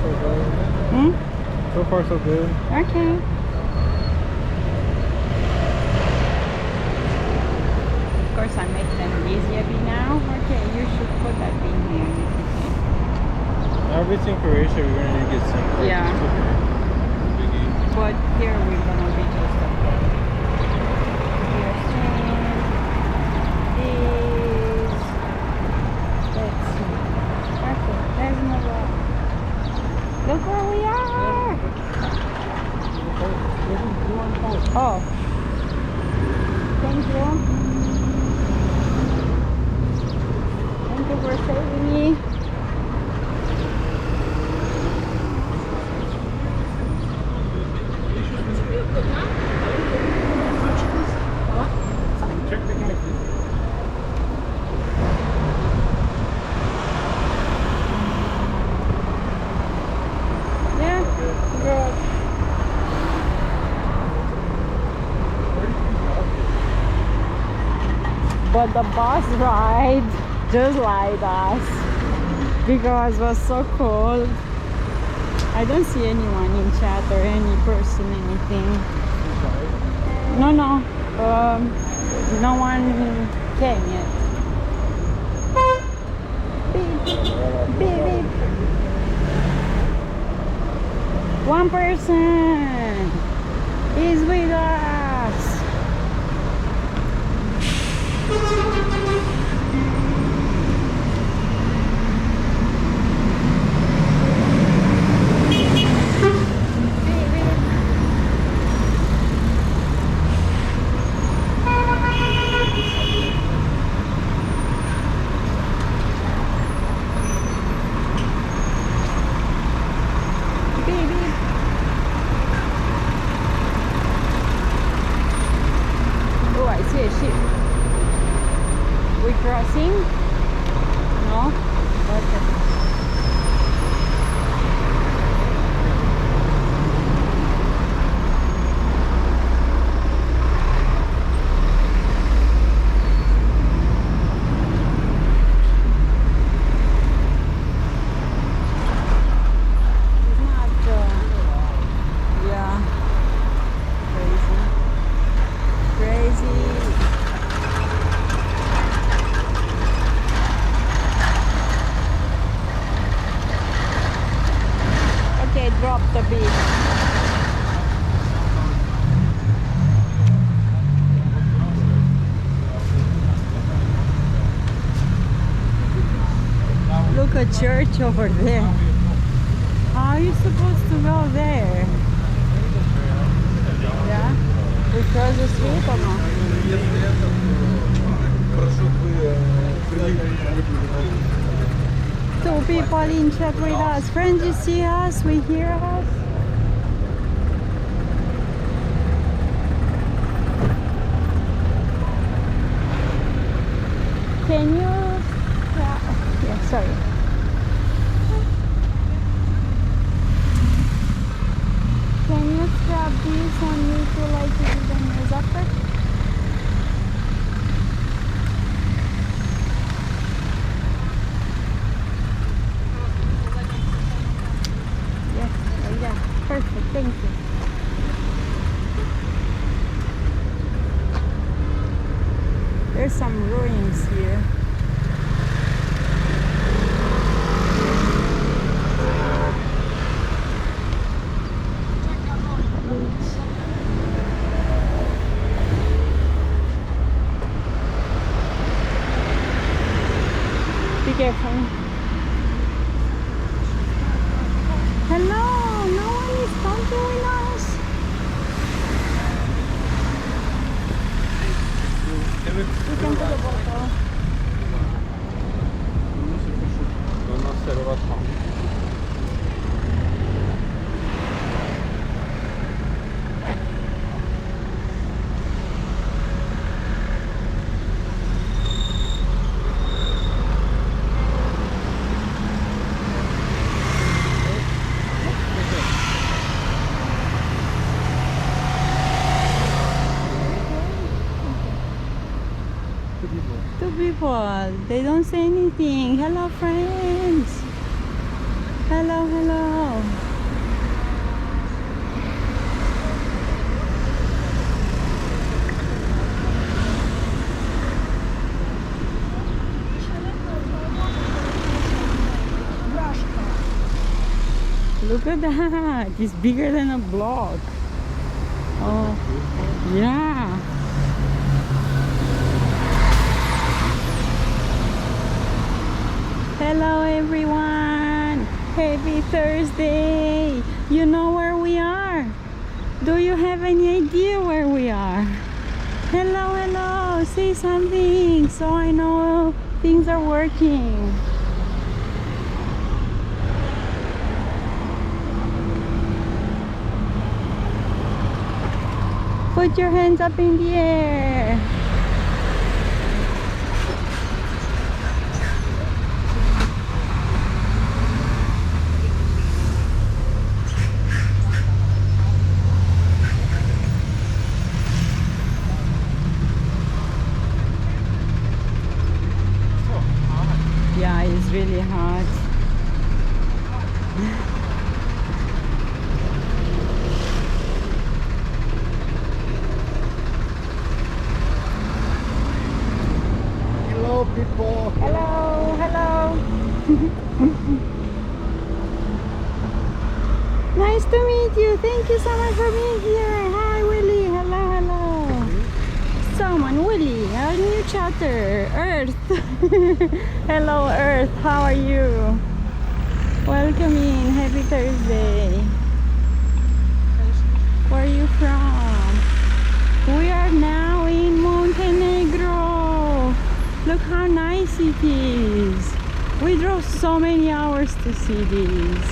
so good. Hmm? So far, so good. Okay. Of course, I make them busy a bit now. Okay, you should put that in here. Everything Croatia, we're gonna need to get some. Yeah. But here we're gonna be just okay. Here's these. Let's see. Okay, there's no rock. Look where we are! Oh. Thank you. Thank you for saving me. Yeah, good. But the bus ride just like us because it was so cold. I don't see anyone in chat or any person, anything. No, no one came yet. Beep, beep, beep. One person is with us. Oh, I see a ship. We crossing? No? Okay. It's not, yeah, crazy. Okay, drop the beat. Look at church over there. How are you supposed to go there? Yeah? We cross the street or not? Two people in chat with us. Friends, you see us? We hear us? Can you... Yeah, sorry. Can you strap this on me to like to do the news after? Yes, yeah, perfect, thank you. There's some ruins here. Be careful. Hello, no one is following us. We can put a bottle. Two people, they don't say anything. Hello friends. Hello, hello. Look at that. It's bigger than a block. Oh, yeah. Hello everyone. Happy Thursday. You know where we are? Do you have any idea where we are? Hello, hello. Say something so I know things are working. Put your hands up in the air. Yeah, it's really hot. Hello, people. Hello, hello. Nice to meet you. Thank you so much for being here. Hi, Willie. Hello, hello. Someone, Willie, a new chatter. Earth. Hello, Earth. How are you? Welcome in. Happy Thursday. Where are you from? We are now in Montenegro. Look how nice it is. We drove so many hours to see these.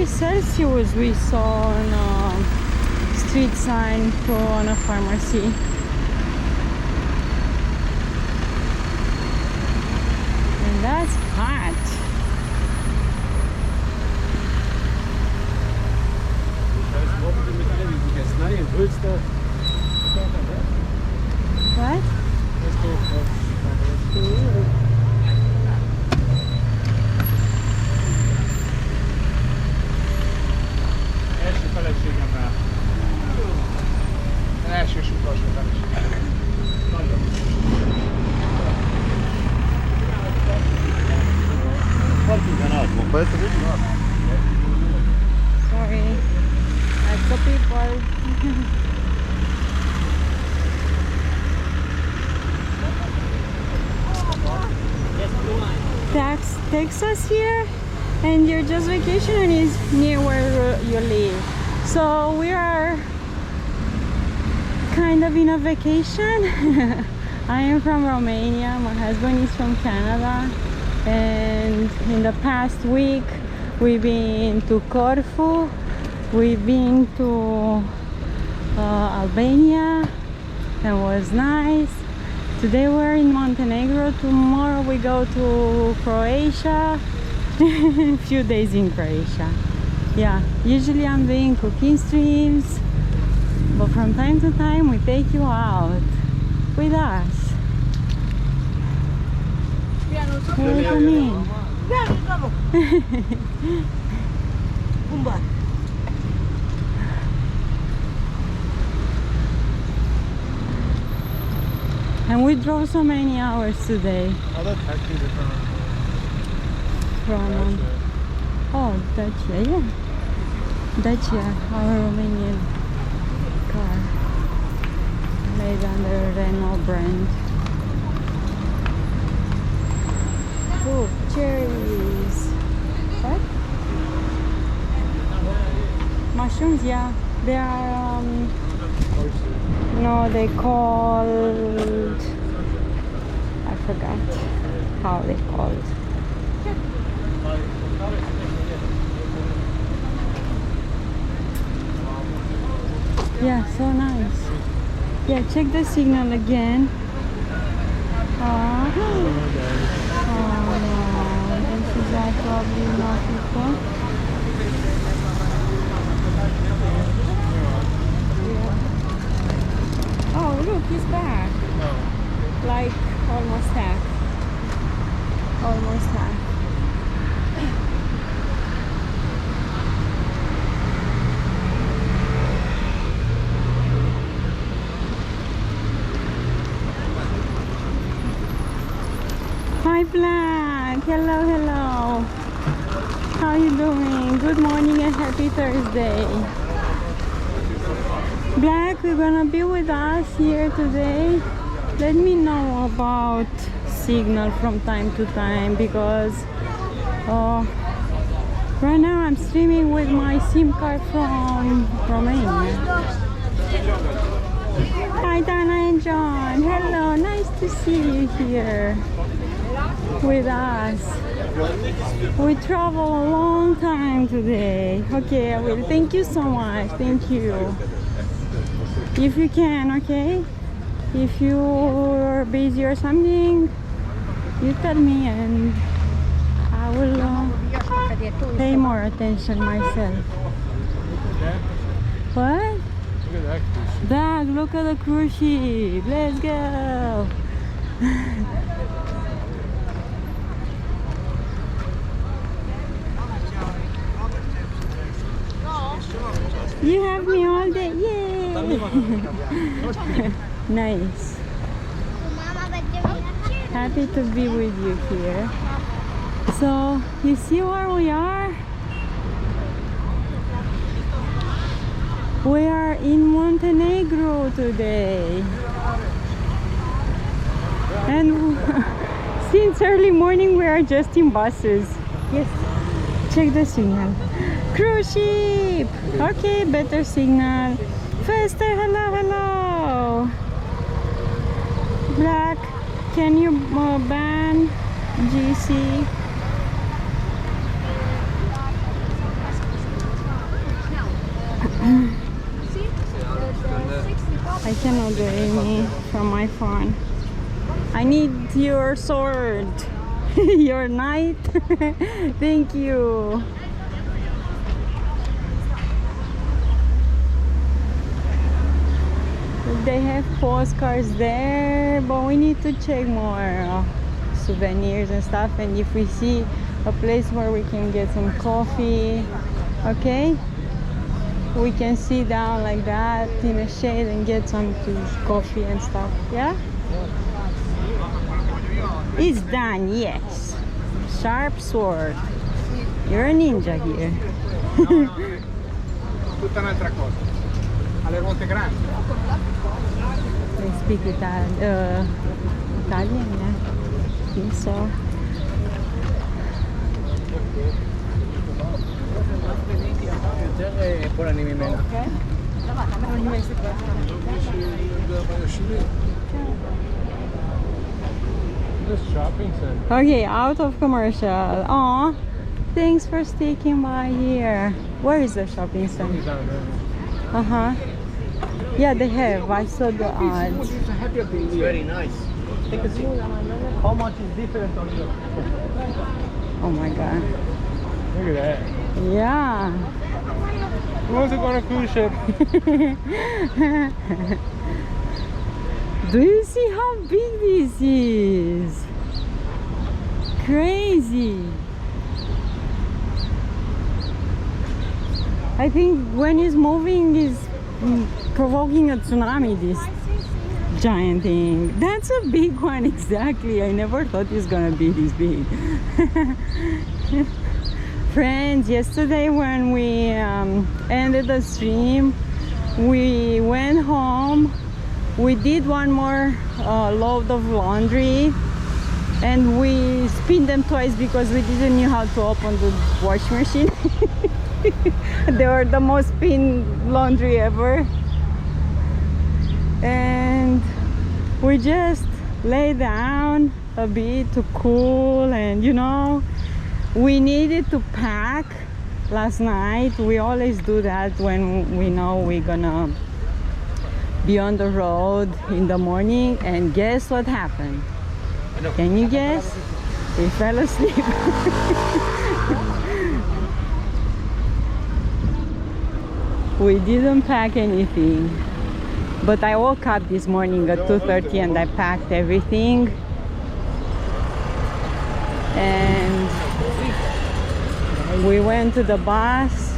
Celsius we saw on a street sign on a pharmacy. And that's hot. What? Ooh. Feleségemmel. Első és utolsó feleség. Nagyon. Sorry. That's the people. Texas here, and you're just vacationing is near where you live. So we are kind of in a vacation. I am from Romania, my husband is from Canada, and in the past week we've been to Corfu, we've been to Albania, and was nice. Today we're in Montenegro, tomorrow we go to Croatia. A few days in Croatia. Yeah, usually I'm doing cooking streams, but from time to time we take you out with us. Welcome in. And we drove so many hours today. From oh, Dacia, yeah. Dacia, our Romanian car, made under Renault brand. Oh, cherries. What? Mushrooms, yeah. They are, no, they called, I forgot how they called. Yeah, so nice. Yeah, check the signal again. Oh, this is probably not people. Yeah. Oh, look, he's back. Like almost half. Almost half. How you doing? Good morning and happy Thursday. Black, you're gonna be with us here today. Let me know about signal from time to time because right now I'm streaming with my SIM card from Romania. Hi Dana and John. Hello, nice to see you here with us. We travel a long time today. Okay, I will. Thank you so much. Thank you. If you can, okay? If you're busy or something, you tell me and I will pay more attention myself. What? Look at that cruise ship. Dad, look at the cruise ship. Let's go. You have me all day. Yay! Nice. Happy to be with you here. So, you see where we are? We are in Montenegro today. And since early morning we are just in buses. Yes. Check the signal. Cruise ship! Okay, better signal. Faster, hello, hello! Black, can you ban GC? I cannot do any from my phone. I need your sword. Your knight. Thank you. They have postcards there, but we need to check more souvenirs and stuff. And if we see a place where we can get some coffee, okay, we can sit down like that in a shade and get some coffee and stuff. Yeah, it's done. Yes, sharp sword. You're a ninja here. Tutta un'altra cosa. Alle ruote grandi. They speak Italian, yeah? I think so. Okay. This shopping center. Okay, out of commercial. Aw, thanks for sticking by here. Where is the shopping center? Down there. Uh-huh. Yeah, they have. I saw the ads. It's very nice. Take a seat. How much is different on your... Oh my god. Look at that. Yeah. Who wants to go on a cruise ship? Do you see how big this is? Crazy. I think when it's moving is provoking a tsunami, this giant thing. That's a big one, exactly. I never thought it's gonna be this big. Friends, yesterday when we ended the stream, we went home. We did one more load of laundry and we spin them twice because we didn't know how to open the washing machine. They were the most spin laundry ever. And we just lay down a bit to cool, and you know, we needed to pack last night. We always do that when we know we're gonna be on the road in the morning, and guess what happened? Can you guess? We fell asleep. We didn't pack anything, but I woke up this morning at 2:30 and I packed everything, and we went to the bus.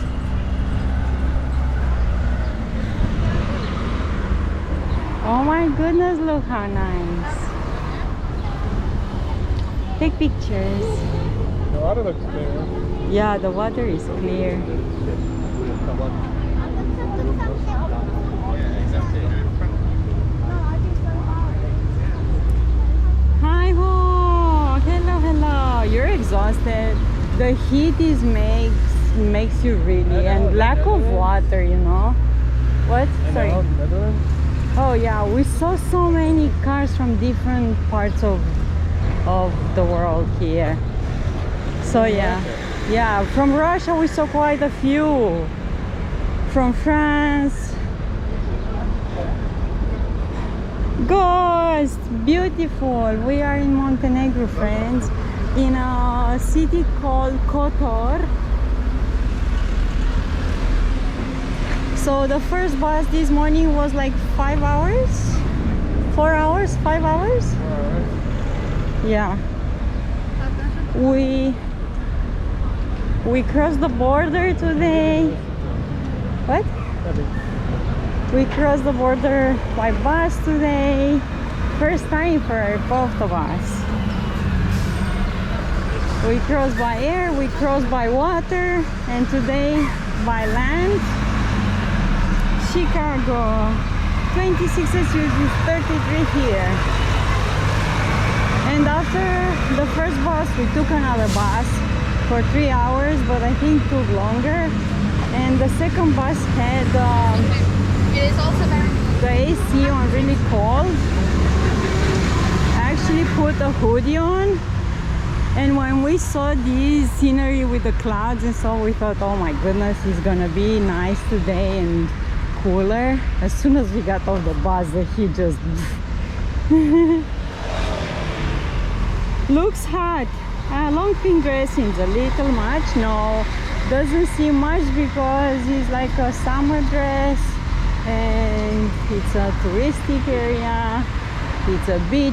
Oh my goodness, look how nice. Take pictures. The water looks clear. Yeah, the water is clear. Hi ho! Hello, hello. You're exhausted. The heat is makes you really, and lack of water, you know. What? Sorry. Netherlands? Oh yeah, we saw so many cars from different parts of the world here. So yeah, yeah. From Russia we saw quite a few. From France. Ghost, beautiful. We are in Montenegro, friends, in a city called Kotor. So the first bus this morning was like 5 hours, 4 hours, 5 hours. Alright. Yeah. We crossed the border today. What? We crossed the border by bus today. First time for both of us. We crossed by air, we crossed by water, and today by land. Chicago, 26 Celsius, 33 here. And after the first bus, we took another bus for 3 hours, but I think took longer. And the second bus had It is also very the AC on really cold. I actually put a hoodie on, and when we saw this scenery with the clouds and so, we thought, oh my goodness, it's gonna be nice today and cooler. As soon as we got off the bus, the heat just looks hot. Long pink dress seems a little much. No, doesn't seem much because it's like a summer dress and it's a touristic area, it's a beach